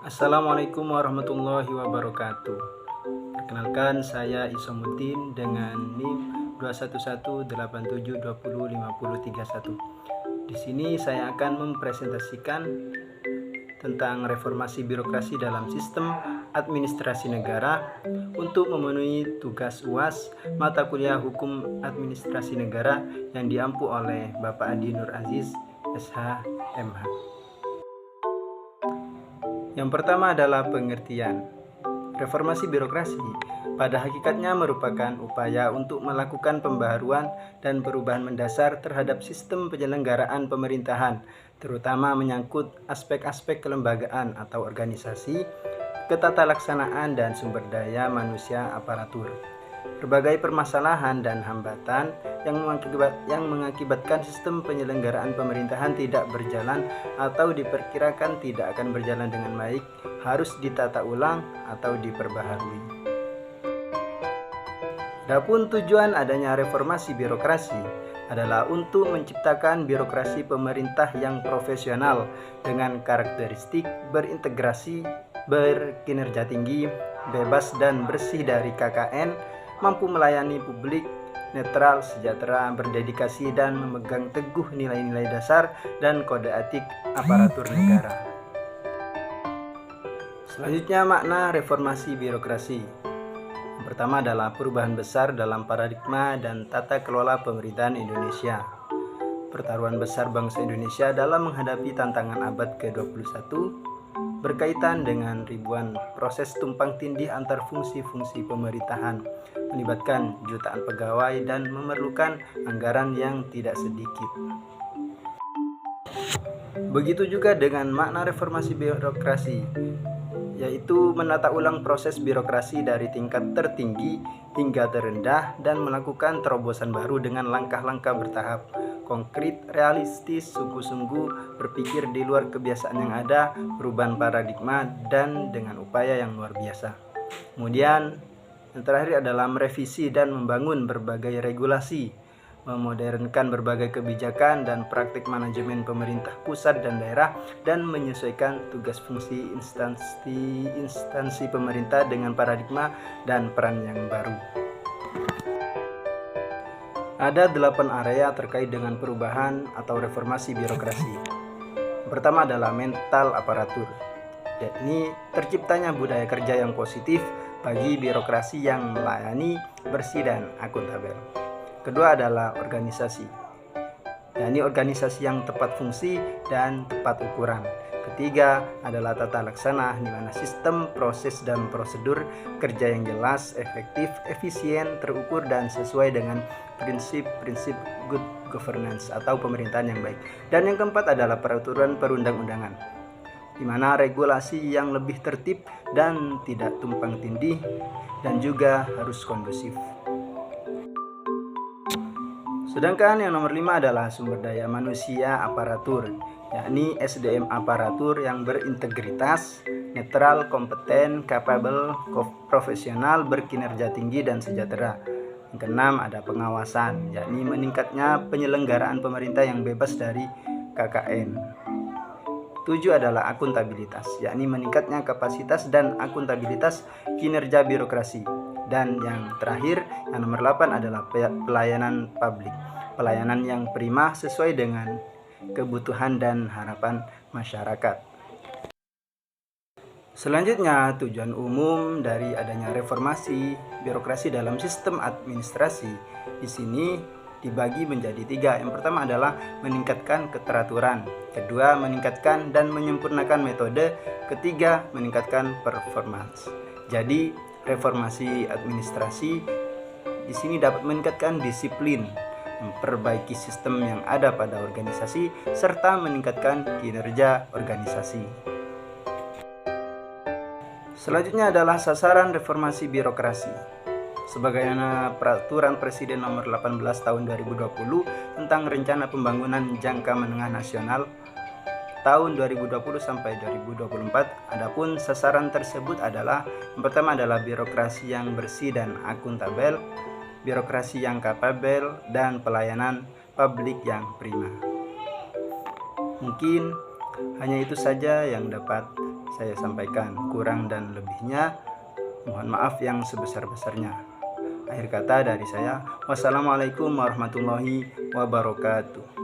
Assalamualaikum warahmatullahi wabarakatuh. Perkenalkan, saya Isomuddin dengan NIM 21187205031. Di sini saya akan mempresentasikan tentang reformasi birokrasi dalam sistem administrasi negara untuk memenuhi tugas UAS mata kuliah Hukum Administrasi Negara yang diampu oleh Bapak Adi Nur Aziz, SH, MH. Yang pertama adalah pengertian. Reformasi birokrasi pada hakikatnya merupakan upaya untuk melakukan pembaharuan dan perubahan mendasar terhadap sistem penyelenggaraan pemerintahan, terutama menyangkut aspek-aspek kelembagaan atau organisasi, ketatalaksanaan dan sumber daya manusia aparatur. Berbagai permasalahan dan hambatan yang mengakibatkan sistem penyelenggaraan pemerintahan tidak berjalan atau diperkirakan tidak akan berjalan dengan baik harus ditata ulang atau diperbaharui. Adapun tujuan adanya reformasi birokrasi adalah untuk menciptakan birokrasi pemerintah yang profesional dengan karakteristik berintegrasi, berkinerja tinggi, bebas dan bersih dari KKN, mampu melayani publik, netral, sejahtera, berdedikasi, dan memegang teguh nilai-nilai dasar dan kode etik aparatur negara. Selanjutnya, makna reformasi birokrasi. Yang pertama adalah perubahan besar dalam paradigma dan tata kelola pemerintahan Indonesia. Pertaruhan besar bangsa Indonesia dalam menghadapi tantangan abad ke-21 berkaitan dengan ribuan proses tumpang tindih antar fungsi-fungsi pemerintahan, melibatkan jutaan pegawai dan memerlukan anggaran yang tidak sedikit. Begitu juga dengan makna reformasi birokrasi, yaitu menata ulang proses birokrasi dari tingkat tertinggi hingga terendah dan melakukan terobosan baru dengan langkah-langkah bertahap, konkret, realistis, sungguh-sungguh, berpikir di luar kebiasaan yang ada, perubahan paradigma, dan dengan upaya yang luar biasa. Kemudian yang terakhir adalah merevisi dan membangun berbagai regulasi, memodernkan berbagai kebijakan dan praktik manajemen pemerintah pusat dan daerah, dan menyesuaikan tugas fungsi instansi pemerintah dengan paradigma dan peran yang baru. Ada 8 area terkait dengan perubahan atau reformasi birokrasi. Pertama adalah mental aparatur, yakni terciptanya budaya kerja yang positif bagi birokrasi yang melayani, bersih, dan akuntabel. Kedua adalah organisasi, yakni organisasi yang tepat fungsi dan tepat ukuran. Ketiga adalah tata laksana, di mana sistem, proses, dan prosedur kerja yang jelas, efektif, efisien, terukur, dan sesuai dengan prinsip-prinsip good governance atau pemerintahan yang baik. Dan yang keempat adalah peraturan perundang-undangan, di mana regulasi yang lebih tertib dan tidak tumpang tindih dan juga harus kondusif. Sedangkan yang nomor 5 adalah sumber daya manusia aparatur, yakni SDM aparatur yang berintegritas, netral, kompeten, capable, profesional, berkinerja tinggi, dan sejahtera. Yang keenam ada pengawasan, yakni meningkatnya penyelenggaraan pemerintah yang bebas dari KKN. 7 adalah akuntabilitas, yakni meningkatnya kapasitas dan akuntabilitas kinerja birokrasi. Dan yang terakhir, yang nomor 8 adalah pelayanan publik, pelayanan yang prima sesuai dengan kebutuhan dan harapan masyarakat. Selanjutnya, tujuan umum dari adanya reformasi birokrasi dalam sistem administrasi di sini dibagi menjadi 3. Yang pertama adalah meningkatkan keteraturan, kedua meningkatkan dan menyempurnakan metode, ketiga meningkatkan performance. Jadi reformasi administrasi di sini dapat meningkatkan disiplin, memperbaiki sistem yang ada pada organisasi, serta meningkatkan kinerja organisasi. Selanjutnya adalah sasaran reformasi birokrasi. Sebagaimana Peraturan Presiden Nomor 18 Tahun 2020 tentang Rencana Pembangunan Jangka Menengah Nasional tahun 2020 sampai 2024, adapun sasaran tersebut adalah yang pertama adalah birokrasi yang bersih dan akuntabel, birokrasi yang kapabel, dan pelayanan publik yang prima. Mungkin Hanya itu saja yang dapat saya sampaikan. Kurang dan lebihnya mohon maaf yang sebesar-besarnya. Akhir kata dari saya, wassalamualaikum warahmatullahi wabarakatuh.